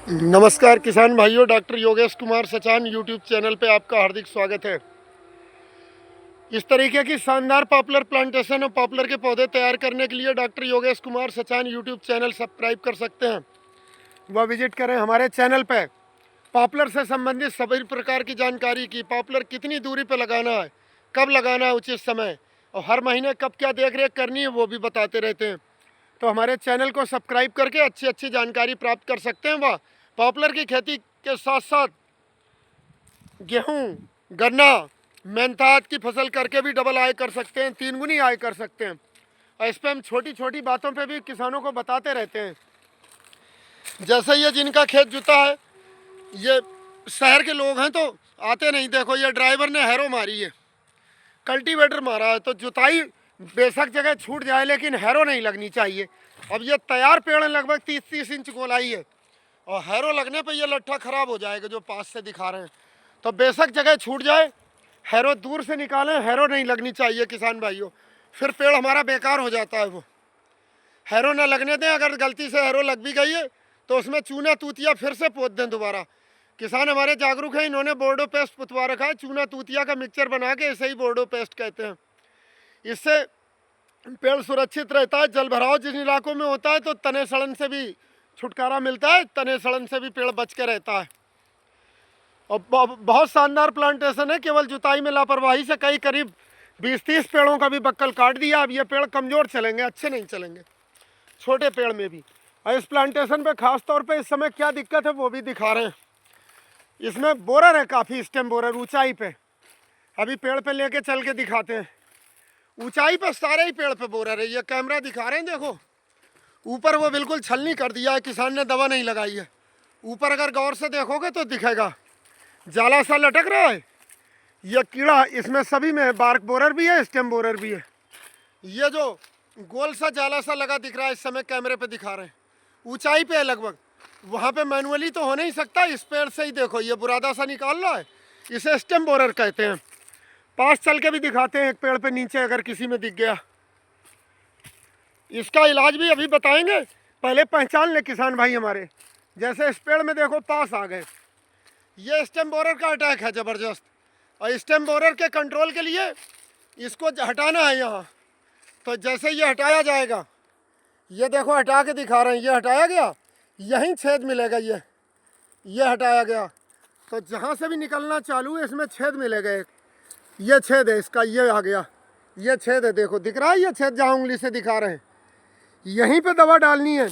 नमस्कार किसान भाइयों, doctor Yogesh Kumar Sachan YouTube channel पे आपका हार्दिक स्वागत है। इस तरीके की शानदार पॉपुलर प्लांटेशन और पॉपुलर के पौधे तैयार करने के लिए doctor Yogesh Kumar Sachan YouTube channel subscribe कर सकते हैं। वह विजिट करें हमारे चैनल पे। पॉपुलर से संबंधित सभी प्रकार की जानकारी की, पॉपुलर कितनी दूरी पे लगाना है, कब लगाना है उचित समय, और हर महीने कब क्या देख रेख करनी है वो भी बताते रहते हैं। तो हमारे चैनल को सब्सक्राइब करके अच्छी अच्छी जानकारी प्राप्त कर सकते हैं। वह पॉपुलर की खेती के साथ साथ गेहूं, गन्ना, मेहनतात की फसल करके भी डबल आय कर सकते हैं, 3 गुनी आय कर सकते हैं। और इस पर हम छोटी छोटी बातों पे भी किसानों को बताते रहते हैं। जैसे ये जिनका खेत जुता है, ये शहर के लोग हैं तो आते नहीं। देखो ये ड्राइवर ने हैरो मारी है, कल्टीवेटर मारा है, तो जुताई बेशक जगह छूट जाए लेकिन हैरो नहीं लगनी चाहिए। अब ये तैयार पेड़ है, लगभग 30-30 इंच गोलाई है, और हैरो लगने पे ये लट्ठा खराब हो जाएगा जो पास से दिखा रहे हैं। तो बेशक जगह छूट जाए, हैरो दूर से निकालें, हैरो नहीं लगनी चाहिए किसान भाइयों, फिर पेड़ हमारा बेकार हो जाता है। वो हैरो ना लगने दें। अगर गलती से हैरो लग भी गई है तो उसमें चूना तूतिया फिर से पोत दें दोबारा। किसान हमारे जागरूक हैं, इन्होंने बोर्डो पेस्ट पुतवा रखा है, चूना तूतिया का मिक्सचर बना के इसे ही बोर्डो पेस्ट कहते हैं। इससे पेड़ सुरक्षित रहता है। जल भराव जिन इलाकों में होता है तो तने सड़न से भी छुटकारा मिलता है, तने सड़न से भी पेड़ बच के रहता है। और बहुत शानदार प्लांटेशन है। केवल जुताई में लापरवाही से कई करीब 20-30 पेड़ों का भी बक्कल काट दिया। अब ये पेड़ कमज़ोर चलेंगे, अच्छे नहीं चलेंगे, छोटे पेड़ में भी। और इस प्लांटेशन पे खास तौर पे इस समय क्या दिक्कत है वो भी दिखा रहे हैं। इसमें बोरर है, काफ़ी स्टेम बोरर ऊंचाई पे। अभी पेड़ पे लेके चल के दिखाते हैं। ऊंचाई पे सारे ही पेड़ पे बोरर है। ये कैमरा दिखा रहे हैं, देखो ऊपर वो बिल्कुल छलनी कर दिया है, किसान ने दवा नहीं लगाई है। ऊपर अगर गौर से देखोगे तो दिखेगा जाला सा लटक रहा है, यह कीड़ा। इसमें सभी में बार्क बोरर भी है, स्टेम बोरर भी है। ये जो गोल सा जाला सा लगा दिख रहा है, इस समय कैमरे पे दिखा रहे हैं, ऊंचाई पे है लगभग। वहाँ पे मैनुअली तो हो नहीं सकता, इस पेड़ से ही देखो ये बुरादा सा निकाल रहा है, इसे स्टेम बोरर कहते हैं। पास चल के भी दिखाते हैं एक पेड़ पे नीचे, अगर किसी में दिख गया। इसका इलाज भी अभी बताएंगे, पहले पहचान ले किसान भाई हमारे। जैसे इस पेड़ में देखो पास आ गए, ये स्टेम बोरर का अटैक है ज़बरदस्त। और स्टेम बोरर के कंट्रोल के लिए इसको हटाना है यहाँ। तो जैसे ये हटाया जाएगा, ये देखो हटा के दिखा रहे हैं, ये हटाया गया, यहीं छेद मिलेगा। ये हटाया गया तो जहाँ से भी निकलना चालू है इसमें छेद मिलेगा एक। ये छेद है इसका, ये आ गया, ये छेद है, देखो दिख रहा है ये छेद जहाँ उंगली से दिखा रहे हैं। यहीं पे दवा डालनी है।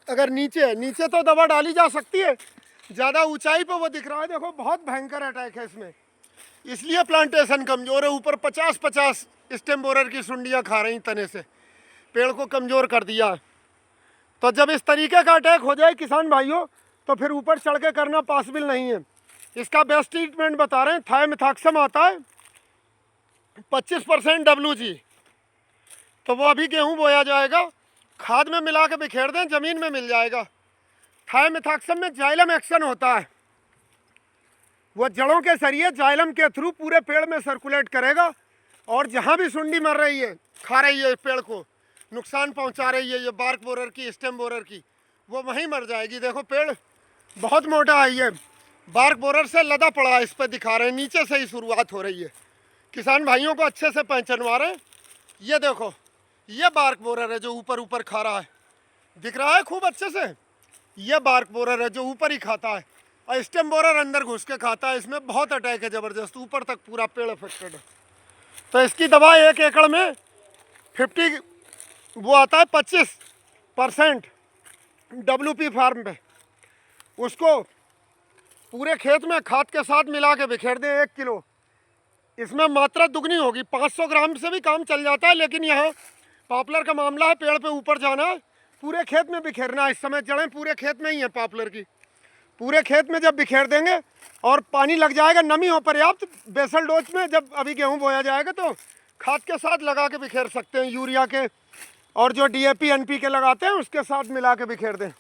अगर नीचे है, नीचे तो दवा डाली जा सकती है, ज़्यादा ऊंचाई पे वो दिख रहा है, देखो बहुत भयंकर अटैक है इसमें। इसलिए प्लांटेशन कमज़ोर है। ऊपर 50-50 स्टेम बोरर की सुंडियाँ खा रही तने से, पेड़ को कमज़ोर कर दिया। तो जब इस तरीके का अटैक हो जाए किसान भाइयों, तो फिर ऊपर चढ़ के करना पॉसिबल नहीं है। इसका बेस्ट ट्रीटमेंट बता रहे हैं, थायमिथॉक्सम आता है 25% WG। तो वो अभी गेहूँ बोया जाएगा, खाद में मिला के बिखेर दें, ज़मीन में मिल जाएगा। थायमिथॉक्सम में जाइलम एक्शन होता है, वो जड़ों के जरिए जाइलम के थ्रू पूरे पेड़ में सर्कुलेट करेगा, और जहाँ भी सुंडी मर रही है, खा रही है पेड़ को, नुकसान पहुँचा रही है ये बार्क बोरर की, स्टेम बोरर की, वो वहीं मर जाएगी। देखो पेड़ बहुत मोटा है, ये बार्क बोरर से लदा पड़ा है, इस पर दिखा रहे हैं, नीचे से ही शुरुआत हो रही है। किसान भाइयों को अच्छे से पहचानवा रहे हैं। ये देखो ये बार्क बोरर है जो ऊपर ऊपर खा रहा है, दिख रहा है खूब अच्छे से। ये बार्क बोरर है जो ऊपर ही खाता है, और स्टेम बोरर अंदर घुस के खाता है। इसमें बहुत अटैक है ज़बरदस्त, ऊपर तक पूरा पेड़ अफेक्टेड है। तो इसकी दवा 1 एकड़ में 50 वो आता है 25% WP फार्म पे, उसको पूरे खेत में खाद के साथ मिला के बिखेर दें 1 किलो। इसमें मात्रा दुगनी होगी, 500 ग्राम से भी काम चल जाता है। लेकिन यहाँ पॉपुलर का मामला है, पेड़ पे ऊपर जाना है, पूरे खेत में बिखेरना है। इस समय जड़ें पूरे खेत में ही हैं पॉपुलर की। पूरे खेत में जब बिखेर देंगे और पानी लग जाएगा, नमी हो पर्याप्त, बेसल डोज में जब अभी गेहूं बोया जाएगा तो खाद के साथ लगा के बिखेर सकते हैं, यूरिया के और जो DAP NPK लगाते हैं उसके साथ मिला के बिखेर दें।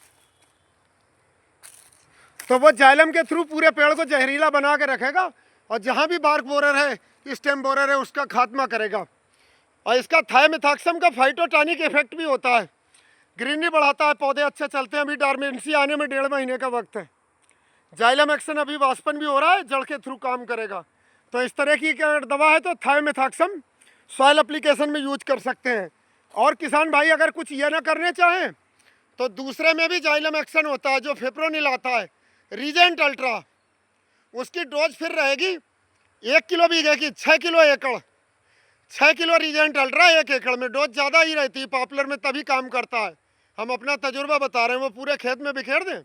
तो वो जाइलम के थ्रू पूरे पेड़ को जहरीला बना के रखेगा, और जहाँ भी बार्क बोरर है, स्टेम बोरर है, उसका खात्मा करेगा। और इसका थायमिथॉक्सम का फाइटोटॉनिक इफेक्ट भी होता है। ग्रीनरी बढ़ाता है, पौधे अच्छे चलते हैं। अभी डॉर्मेंसी आने में 1.5 महीने का वक्त है। जाइलम एक्शन अभी वाष्पन भी हो रहा है, जड़ के थ्रू काम करेगा। तो इस तरह की अगर दवा है तो थायोमेथाक्सम सॉइल एप्लीकेशन में यूज कर सकते हैं। और किसान भाई अगर कुछ ये ना करने चाहें तो दूसरे में भी जाइलम एक्शन होता है, जो फिप्रोनिल आता है, रीजेंट अल्ट्रा, उसकी डोज फिर रहेगी 1 किलो बीघे की 6 किलो एकड़। 6 किलो रीजेंट अल्ट्रा 1 एकड़ में, डोज ज़्यादा ही रहती है। पॉपुलर में तभी काम करता है, हम अपना तजुर्बा बता रहे हैं। वो पूरे खेत में बिखेर दें,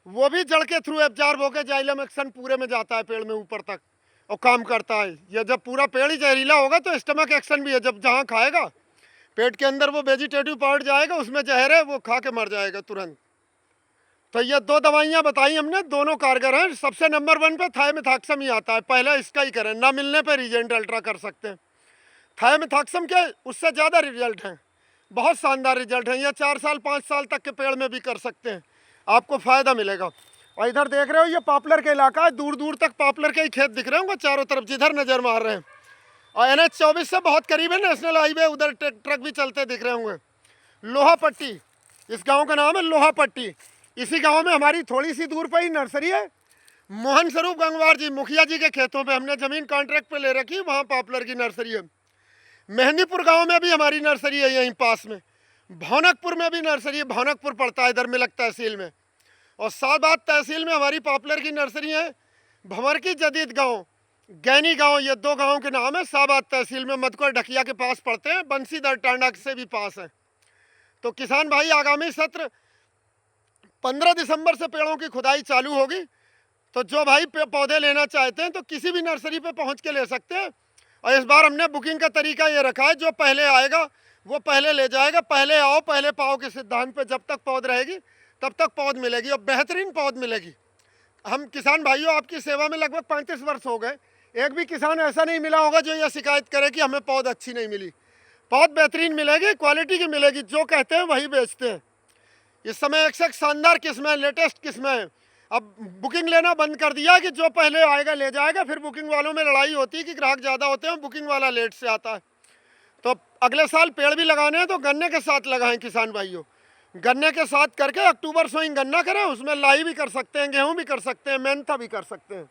वो भी जड़ के थ्रू एब्जॉर्ब होकर जाइलम एक्शन पूरे में जाता है, पेड़ में ऊपर तक, और काम करता है। ये जब पूरा पेड़ ही जहरीला होगा तो स्टमक एक्शन भी है, जब जहाँ खाएगा पेट के अंदर वो वेजिटेटिव पार्ट जाएगा, उसमें जहर है, वो खा के मर जाएगा तुरंत। तो ये 2 दवाइयाँ बताई हमने, दोनों कारगर हैं। सबसे नंबर 1 पे थायोमेथाक्सम ही आता है, पहले इसका ही करें, ना मिलने पे रीजेंट अल्ट्रा कर सकते हैं। थायोमेथाक्सम के उससे ज़्यादा रिजल्ट हैं, बहुत शानदार रिजल्ट हैं। ये 4 साल 5 साल तक के पेड़ में भी कर सकते हैं, आपको फ़ायदा मिलेगा। और इधर देख रहे हो ये पॉपुलर का इलाका है, दूर दूर तक पॉपुलर के ही खेत दिख रहे होंगे चारों तरफ, जिधर नज़र मार रहे हैं। और NH-24 से बहुत करीब है नेशनल हाईवे, उधर ट्रक भी चलते दिख रहे होंगे। लोहा पट्टी, इस गांव का नाम है लोहा पट्टी। इसी गांव में हमारी थोड़ी सी दूर पर ही नर्सरी है। मोहन स्वरूप गंगवार जी मुखिया जी के खेतों पे हमने ज़मीन कॉन्ट्रैक्ट पे ले रखी, वहाँ पॉपुलर की नर्सरी है। मेहंदीपुर गांव में भी हमारी नर्सरी है, यहीं पास में। भौनकपुर में भी नर्सरी है, भौनकपुर पड़ता है इधर मिलक तहसील में। और साबाद तहसील में हमारी पॉपुलर की नर्सरी है। भंवर की जदीद गांव, गैनी गांव, ये 2 गांवों के नाम है। साबाद तहसील में मधुकर ढकिया के पास पड़ते हैं, बंसीधर टांडा से भी पास है। तो किसान भाई आगामी सत्र 15 दिसंबर से पेड़ों की खुदाई चालू होगी। तो जो भाई पौधे लेना चाहते हैं तो किसी भी नर्सरी पे पहुंच के ले सकते हैं। और इस बार हमने बुकिंग का तरीका ये रखा है, जो पहले आएगा वो पहले ले जाएगा। पहले आओ पहले पाओ के सिद्धांत पे जब तक पौध रहेगी तब तक पौध मिलेगी, और बेहतरीन पौध मिलेगी। हम किसान भाइयों आपकी सेवा में लगभग 35 वर्ष हो गए, एक भी किसान ऐसा नहीं मिला होगा जो यह शिकायत करे कि हमें पौध अच्छी नहीं मिली। पौध बेहतरीन मिलेगी, क्वालिटी की मिलेगी, जो कहते हैं वही बेचते हैं। इस समय एक से एक शानदार किस्में, लेटेस्ट किस्में। अब बुकिंग लेना बंद कर दिया कि जो पहले आएगा ले जाएगा, फिर बुकिंग वालों में लड़ाई होती है कि ग्राहक ज़्यादा होते हैं, बुकिंग वाला लेट से आता है। तो अगले साल पेड़ भी लगाने हैं तो गन्ने के साथ लगाएं किसान भाइयों। गन्ने के साथ करके अक्टूबर सोइंग गन्ना करें, उसमें लाई भी कर सकते हैं, गेहूँ भी कर सकते हैं, मेहनता भी कर सकते हैं।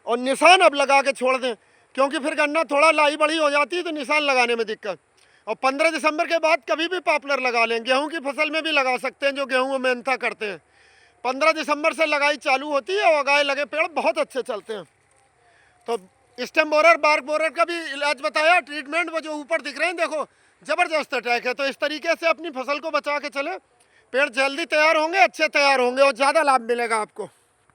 और निशान अब लगा के छोड़ दें, क्योंकि फिर गन्ना थोड़ा लाई बड़ी हो जाती है तो निशान लगाने में दिक्कत। और 15 दिसंबर के बाद कभी भी पॉपुलर लगा लें, गेहूं की फसल में भी लगा सकते हैं, जो गेहूं में मेहनता करते हैं। 15 दिसंबर से लगाई चालू होती है और उगाए लगे पेड़ बहुत अच्छे चलते हैं। तो स्टेम बोरर, बार्क बोरर का भी इलाज बताया, ट्रीटमेंट, वो जो ऊपर दिख रहे हैं देखो, ज़बरदस्त अटैक है। तो इस तरीके से अपनी फसल को बचा के चले, पेड़ जल्दी तैयार होंगे, अच्छे तैयार होंगे और ज़्यादा लाभ मिलेगा आपको।